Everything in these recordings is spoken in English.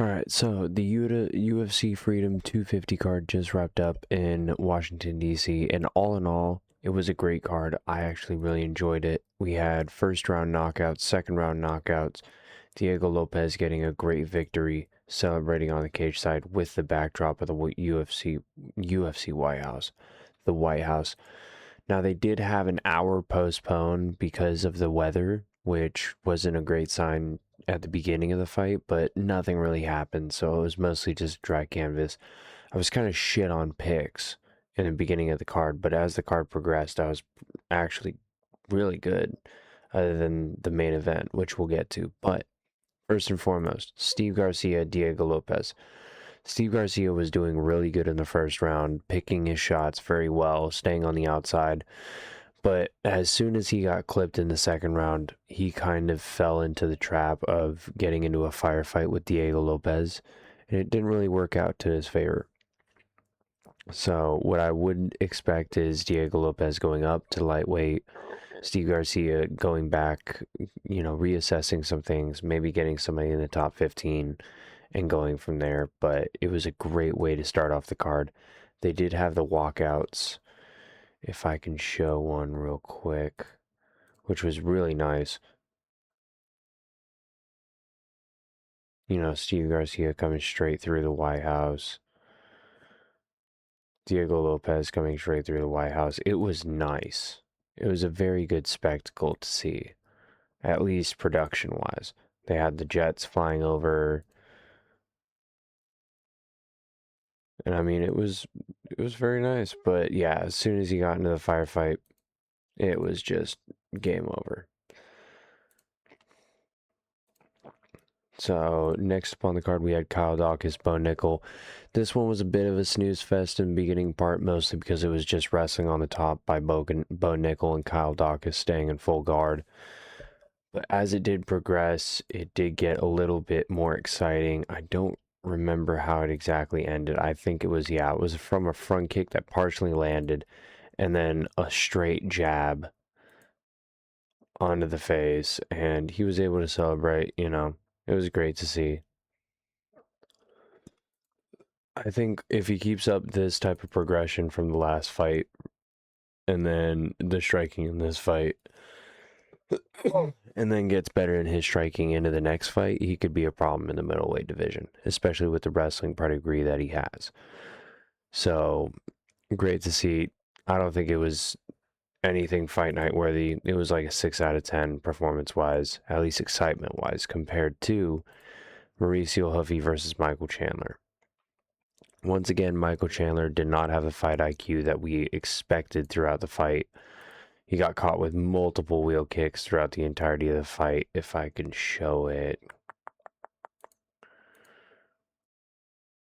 Alright, so the UFC Freedom 250 card just wrapped up in Washington, D.C., and all in all, it was a great card. I actually really enjoyed it. We had first round knockouts, second round knockouts, Diego Lopez getting a great victory, celebrating on the cage side with the backdrop of the UFC White House. The White House. Now, they did have an hour postponed because of the weather, which wasn't a great sign at the beginning of the fight, but nothing really happened, so it was mostly just dry canvas. I was kind of shit on picks in the beginning of the card, but as the card progressed, I was actually really good, other than the main event, which we'll get to. But first and foremost, Steve Garcia, Diego Lopez. Steve Garcia was doing really good in the first round, picking his shots very well, staying on the outside. But as soon as he got clipped in the second round, he kind of fell into the trap of getting into a firefight with Diego Lopez, and it didn't really work out to his favor. So what I would expect is Diego Lopez going up to lightweight, Steve Garcia going back, reassessing some things, maybe getting somebody in the top 15 and going from there. But it was a great way to start off the card. They did have the walkouts, if I can show one real quick, which was really nice. Steve Garcia coming straight through the White House. Diego Lopez coming straight through the White House. It was nice. It was a very good spectacle to see, at least production-wise. They had the jets flying over, and I mean, it was very nice. But yeah, as soon as he got into the firefight, it was just game over. So next up on the card, we had Kyle Dawkins, Bo Nickel. This one was a bit of a snooze fest in the beginning part, mostly because it was just wrestling on the top by Bo Nickel and Kyle Dawkins staying in full guard. But as it did progress, it did get a little bit more exciting. I don't remember how it exactly ended. I think it was from a front kick that partially landed, and then a straight jab onto the face, and he was able to celebrate. It was great to see. I think if he keeps up this type of progression from the last fight and then the striking in this fight and then gets better in his striking into the next fight, he could be a problem in the middleweight division, especially with the wrestling pedigree that he has. So great to see. I don't think it was anything fight night worthy. It was like a 6 out of 10 performance wise, at least excitement wise, compared to Mauricio Huffy versus Michael Chandler. Once again, Michael Chandler did not have the fight IQ that we expected throughout the fight. He got caught with multiple wheel kicks throughout the entirety of the fight, if I can show it.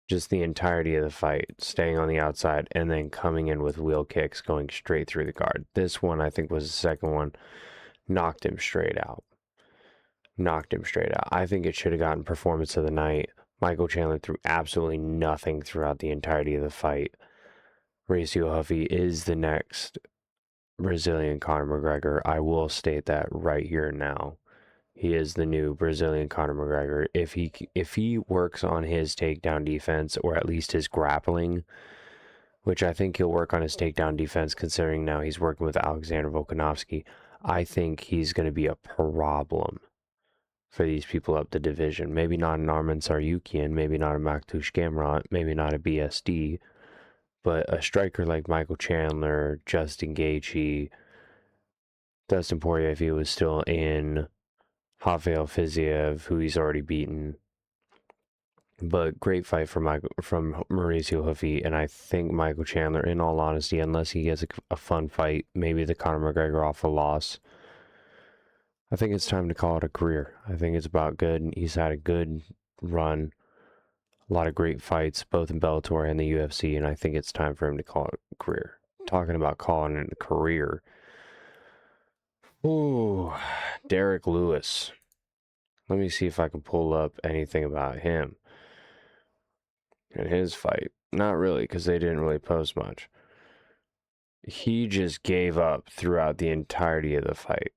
Just the entirety of the fight, staying on the outside and then coming in with wheel kicks, going straight through the guard. This one, I think, was the second one, knocked him straight out. I think it should have gotten performance of the night. Michael Chandler threw absolutely nothing throughout the entirety of the fight. Mauricio Huffy is the next Brazilian Conor McGregor. I will state that right here and now. He is the new Brazilian Conor McGregor. If he works on his takedown defense, or at least his grappling, which I think he'll work on his takedown defense, considering now he's working with Alexander Volkanovski, I think he's going to be a problem for these people up the division. Maybe not an Arman Tsarukyan, maybe not a Maktush Gamrot, maybe not a BSD, but a striker like Michael Chandler, Justin Gaethje, Dustin Poirier, if he was still in, Rafael Fiziev, who he's already beaten. But great fight from Mauricio Huffy, and I think Michael Chandler, in all honesty, unless he gets a fun fight, maybe the Conor McGregor off a loss, I think it's time to call it a career. I think it's about good. He's had a good run, a lot of great fights, both in Bellator and the UFC, and I think it's time for him to call it a career. Talking about calling it a career. Ooh, Derek Lewis. Let me see if I can pull up anything about him and his fight. Not really, because they didn't really post much. He just gave up throughout the entirety of the fight.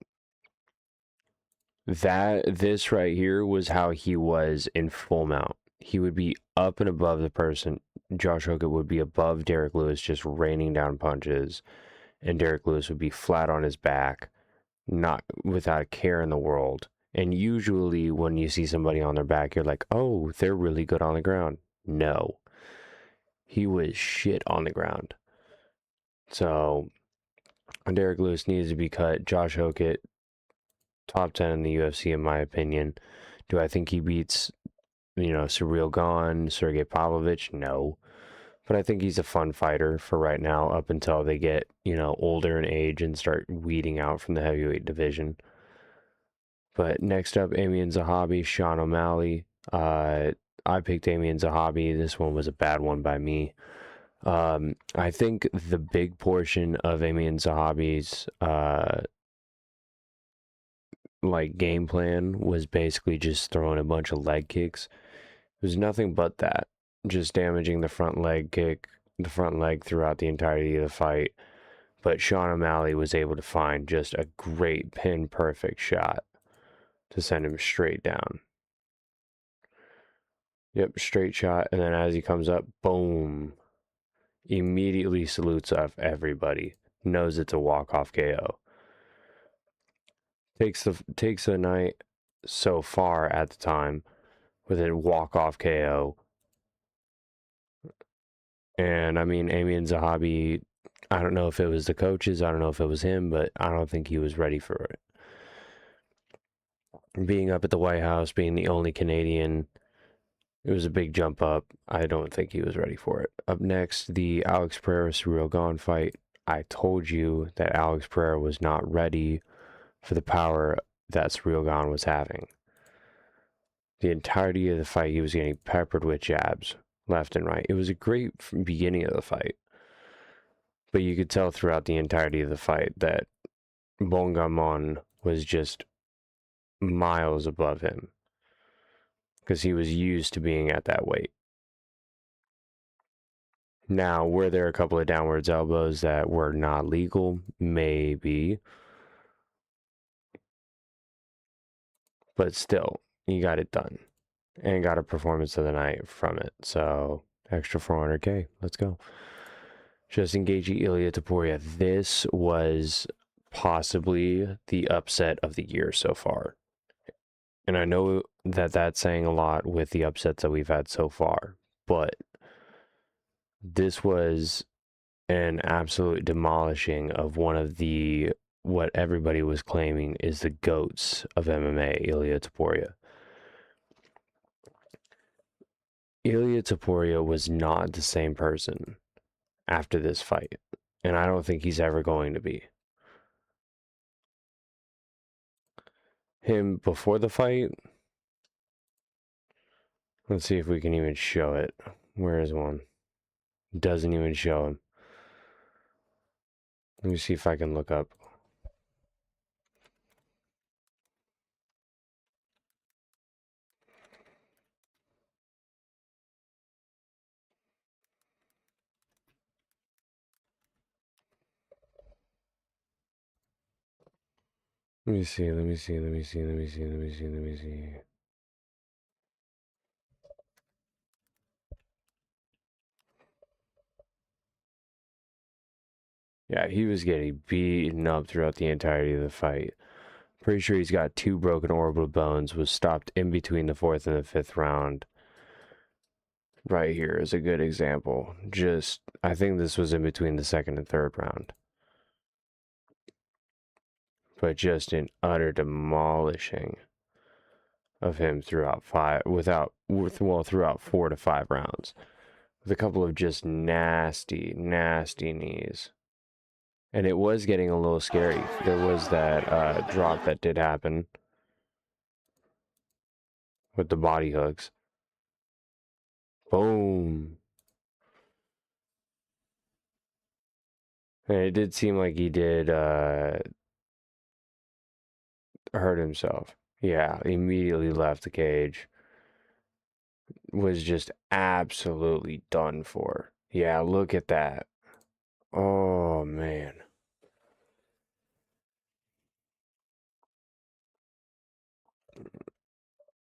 This right here was how he was in full mount. he would be up and above the person. Josh Hooker would be above Derek Lewis, just raining down punches, and Derek Lewis would be flat on his back, not without a care in the world. And usually, when you see somebody on their back, you're like, oh, they're really good on the ground. No, he was shit on the ground. So, Derek Lewis needs to be cut. Josh Hokett, top 10 in the UFC, in my opinion. Do I think he beats, Surreal Gone, Sergey Pavlovich? No. But I think he's a fun fighter for right now, up until they get, older in age and start weeding out from the heavyweight division. But next up, Amian Zahabi, Sean O'Malley. I picked Amian Zahabi. This one was a bad one by me. I think the big portion of Amian Zahabi's game plan was basically just throwing a bunch of leg kicks. It was nothing but that, just damaging the front leg throughout the entirety of the fight. But Sean O'Malley was able to find just a great pin perfect shot to send him straight down. Yep, straight shot, and then as he comes up, boom. Immediately salutes off everybody. Knows it's a walk-off KO. Takes the night so far at the time with a walk-off KO. And I mean, Amian Zahabi, I don't know if it was the coaches, I don't know if it was him, but I don't think he was ready for it. Being up at the White House, being the only Canadian, it was a big jump up. I don't think he was ready for it. Up next, the Alex Pereira Surreal Gone fight. I told you that Alex Pereira was not ready for the power that Surreal Gone was having. The entirety of the fight, he was getting peppered with jabs left and right. It was a great beginning of the fight, but you could tell throughout the entirety of the fight that Bongamon was just miles above him because he was used to being at that weight. Now, were there a couple of downwards elbows that were not legal? Maybe. But still, you got it done and got a performance of the night from it. So, extra 400K. Let's go. Justin Gaethje, Ilia Topuria. This was possibly the upset of the year so far. And I know that that's saying a lot with the upsets that we've had so far, but this was an absolute demolishing of one of the what everybody was claiming is the GOATs of MMA, Ilia Topuria. Ilia Topuria was not the same person after this fight, and I don't think he's ever going to be. Him before the fight, let's see if we can even show it. Where is one? Doesn't even show him. Let me see if I can look up. Let me see. Yeah, he was getting beaten up throughout the entirety of the fight. Pretty sure he's got 2 broken orbital bones, was stopped in between the 4th and the 5th round. Right here is a good example. I think this was in between the 2nd and 3rd round. But just an utter demolishing of him throughout 4 to 5 rounds. With a couple of just nasty, nasty knees. And it was getting a little scary. There was that drop that did happen with the body hooks. Boom. And it did seem like he did hurt himself. Yeah, immediately left the cage. Was just absolutely done for. Yeah, look at that. Oh, man.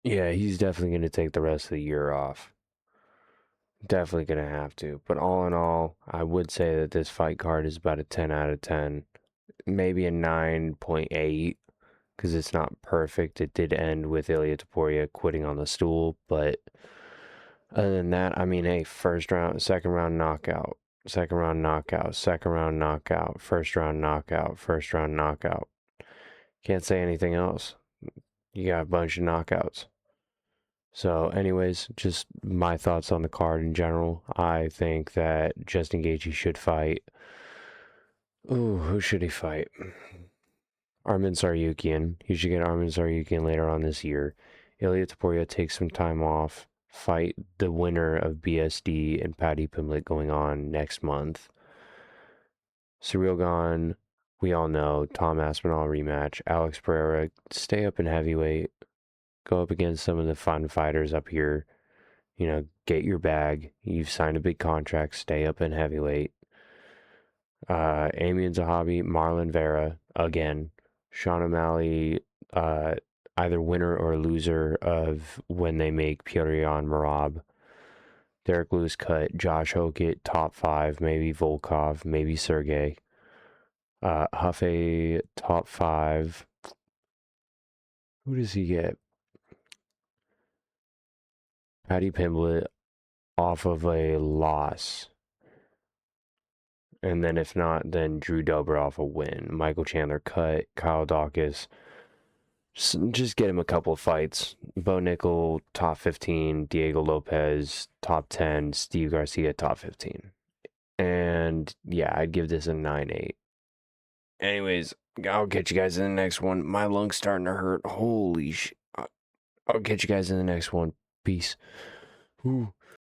Yeah, he's definitely going to take the rest of the year off. Definitely going to have to. But all in all, I would say that this fight card is about a 10 out of 10. Maybe a 9.8 because it's not perfect. It did end with Ilya Taporia quitting on the stool, but other than that, I mean, hey, first round, second round knockout, second round knockout, second round knockout, first round knockout, first round knockout. Can't say anything else. You got a bunch of knockouts. So, anyways, just my thoughts on the card in general. I think that Justin Gaethje should fight. Ooh, who should he fight? Armin Tsarukyan. He should get Armin Tsarukyan later on this year. Ilya Taporia takes some time off. Fight the winner of BSD and Paddy Pimblett going on next month. Ciryl Gane, we all know. Tom Aspinall rematch. Alex Pereira, stay up in heavyweight. Go up against some of the fun fighters up here. You know, get your bag. You've signed a big contract. Stay up in heavyweight. Amy and Zahabi, Marlon Vera, again. Sean O'Malley, either winner or loser of when they make Pyotr Marab. Derek Lewis cut, Josh Hokett, top 5, maybe Volkov, maybe Sergey. Huffy, top 5. Who does he get? Paddy Pimblett off of a loss. And then if not, then Drew Dober off a win. Michael Chandler cut, Kyle Dawkins. Just get him a couple of fights. Bo Nickel, top 15. Diego Lopez, top 10. Steve Garcia, top 15. And yeah, I'd give this a 9.8. Anyways, I'll catch you guys in the next one. My lung's starting to hurt. Holy shit. I'll catch you guys in the next one. Peace. Ooh.